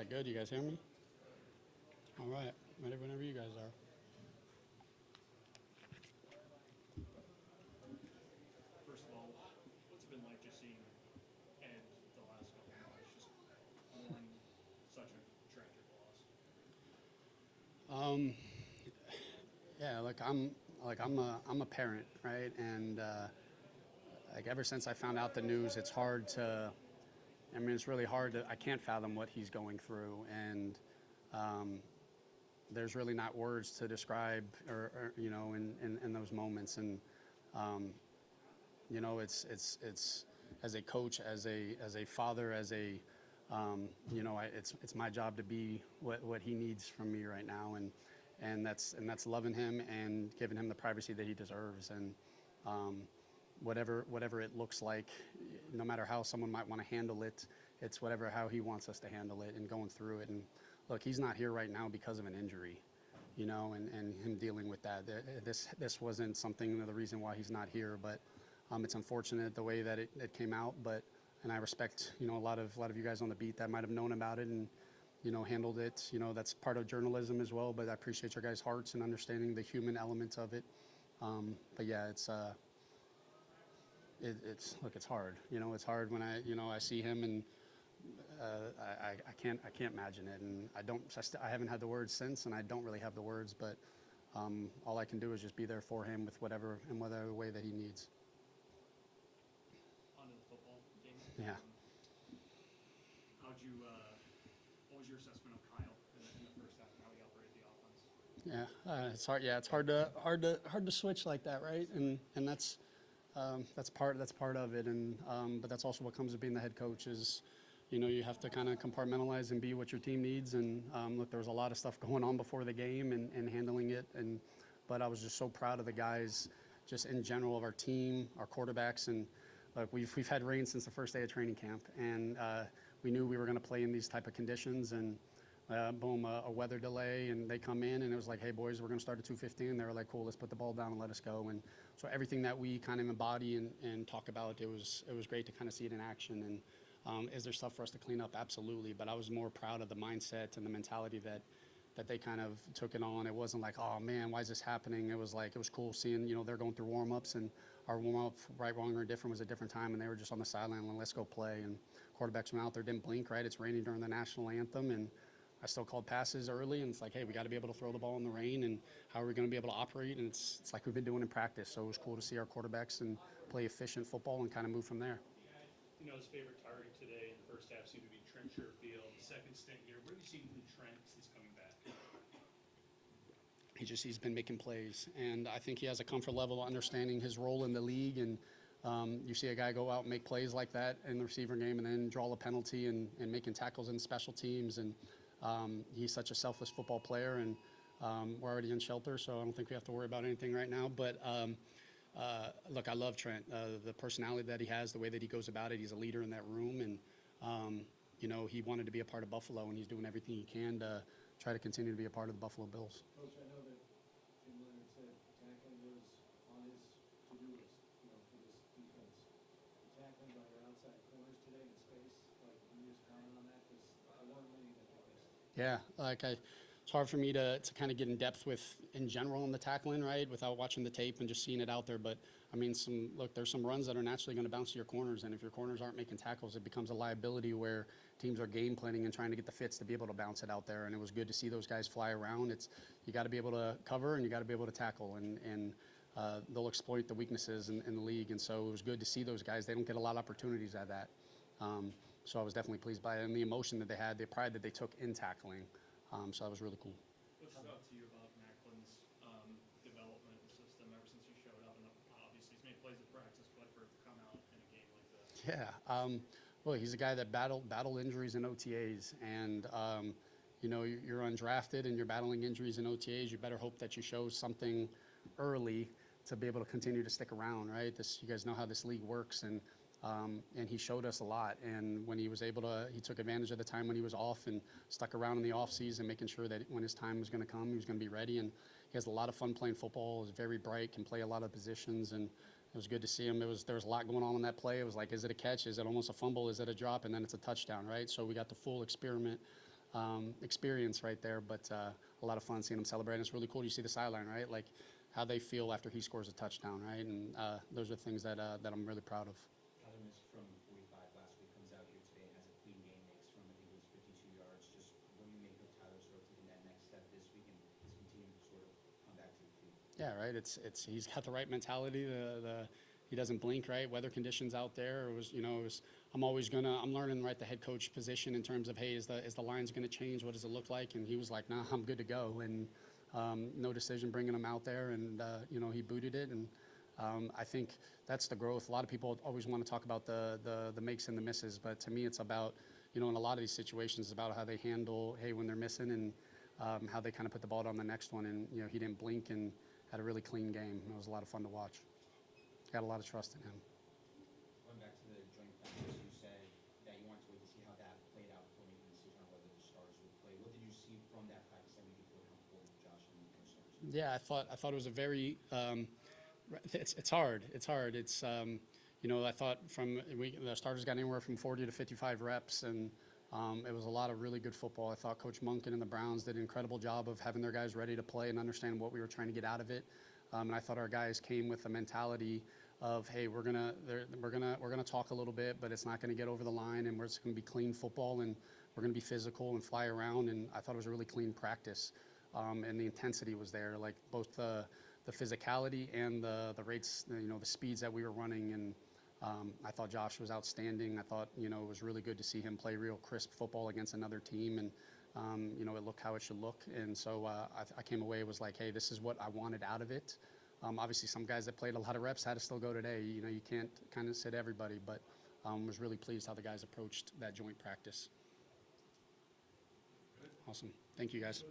that good? You guys hear me? All right. Ready whenever you guys are. First of all, what's it been like just seeing Ed the last couple of months just mourn such a tragic loss? Yeah, I'm a parent, right? And like ever since I found out the news, it's hard to. I mean, it's really hard to. I can't fathom what he's going through, and there's really not words to describe, or in those moments. And it's as a coach, as a father, as a it's my job to be what he needs from me right now, and that's loving him and giving him the privacy that he deserves, and whatever it looks like, no matter how someone might want to handle it, it's how he wants us to handle it and going through it. And look, he's not here right now because of an injury, and him dealing with that. This wasn't something, the reason why he's not here, but it's unfortunate the way that it came out. And I respect, a lot of you guys on the beat that might have known about it and, handled it. That's part of journalism as well, but I appreciate your guys' hearts and understanding the human element of it. But yeah, it's hard. It's hard when I see him, and I can't imagine it, and I haven't had the words since, and I don't really have the words, but all I can do is just be there for him with whatever way that he needs. On to the football game. Yeah. What was your assessment of Kyle in the first half and how he operated the offense? Yeah, it's hard. Yeah, it's hard to switch like that, right? And that's part of it, and but that's also what comes with being the head coach is, you have to kind of compartmentalize and be what your team needs. And look, there was a lot of stuff going on before the game and handling it, but I was just so proud of the guys, just in general, of our team, our quarterbacks, and look, we've had rain since the first day of training camp, and we knew we were going to play in these type of conditions, and boom, a weather delay, and they come in, and it was like, hey boys, we're going to start at 2:15. They were like, cool, let's put the ball down and let us go. And so everything that we kind of embody and talk about, it was great to kind of see it in action. And is there stuff for us to clean up? Absolutely. But I was more proud of the mindset and the mentality that they kind of took it on. It wasn't like, oh man, why is this happening? It was like, it was cool seeing, they're going through warm-ups, and our warm-up, right, wrong, or indifferent, was a different time, and they were just on the sideline, and let's go play. And quarterbacks went out there, didn't blink, right? It's raining during the national anthem, and I still called passes early, and it's like, hey, we got to be able to throw the ball in the rain, and how are we going to be able to operate? And it's like we've been doing in practice. So it was cool to see our quarterbacks and play efficient football and kind of move from there. His favorite target today in the first half seemed to be Trent Sherfield. Second stint here, what have you seen from Trent since coming back? He's been making plays, and I think he has a comfort level understanding his role in the league. And you see a guy go out and make plays like that in the receiver game, and then draw a penalty and making tackles in special teams. And he's such a selfless football player, and we're already in shelter, so I don't think we have to worry about anything right now. But look, I love Trent, the personality that he has, the way that he goes about it. He's a leader in that room, and he wanted to be a part of Buffalo, and he's doing everything he can to try to continue to be a part of the Buffalo Bills. Coach, I know that Jim Leonard said tackling was on his to-do list, for this defense. Tackling by your outside corners today in space, can you just comment on that? Because there weren't many that they missed. Yeah, it's hard for me to kind of get in depth with, in general, in the tackling, right, without watching the tape and just seeing it out there. But, I mean, there's some runs that are naturally going to bounce to your corners, and if your corners aren't making tackles, it becomes a liability where teams are game planning and trying to get the fits to be able to bounce it out there. And it was good to see those guys fly around. You got to be able to cover, and you got to be able to tackle, and they'll exploit the weaknesses in the league. And so it was good to see those guys. They don't get a lot of opportunities at that. So I was definitely pleased by it, and the emotion that they had, the pride that they took in tackling. So that was really cool. What stood out to you about Macklin's development system ever since he showed up? And obviously he's made plays at practice, but for it to come out in a game like this. Yeah. Well, he's a guy that battled injuries in OTAs, and you're undrafted and you're battling injuries in OTAs. You better hope that you show something early to be able to continue to stick around, right? You guys know how this league works, and he showed us a lot. And when he was able to, he took advantage of the time when he was off and stuck around in the off season, making sure that when his time was going to come, he was going to be ready. And he has a lot of fun playing football. He's very bright, can play a lot of positions, and it was good to see him. There was a lot going on in that play. It was like, is it a catch? Is it almost a fumble? Is it a drop? And then it's a touchdown, right? So we got the full experiment experience right there, but a lot of fun seeing them celebrate. And it's really cool. You see the sideline, right? Like how they feel after he scores a touchdown, right? And those are things that I'm really proud of. Tyler missed from 45 last week, comes out here today and has a clean game, makes from, I think it was 52 yards. Just what do you make of Tyler sort of taking that next step this week and his continuing to sort of come back to the field? Yeah, right. It's he's got the right mentality. He doesn't blink, right? Weather conditions out there. I'm learning, right, the head coach position in terms of, hey, is the lines going to change? What does it look like? And he was like, nah, I'm good to go. And no decision bringing him out there, and he booted it. And I think that's the growth. A lot of people always want to talk about the makes and the misses, but to me, it's about, in a lot of these situations, it's about how they handle, hey, when they're missing, and how they kind of put the ball on the next one. And he didn't blink and had a really clean game. It was a lot of fun to watch. Got a lot of trust in him. Going back to the joint practice, you said that you wanted to wait to see how that played out before making a decision on whether the starters would play. What did you see from that practice that made you feel comfortable with Josh and the starters? Yeah, I thought it was a very it's hard. It's hard. It's I thought the starters got anywhere from 40 to 55 reps, and it was a lot of really good football. I thought Coach Monken and the Browns did an incredible job of having their guys ready to play and understand what we were trying to get out of it. And I thought our guys came with a mentality of, hey, we're gonna talk a little bit, but it's not gonna get over the line, and it's gonna be clean football, and we're gonna be physical and fly around. And I thought it was a really clean practice, and the intensity was there, like both the physicality and the rates, the speeds that we were running. And I thought Josh was outstanding. I thought it was really good to see him play real crisp football against another team, and it looked how it should look. And so I came away, was like, hey, this is what I wanted out of it. Obviously, some guys that played a lot of reps had to still go today. You can't kind of sit everybody, but was really pleased how the guys approached that joint practice. Awesome. Thank you, guys.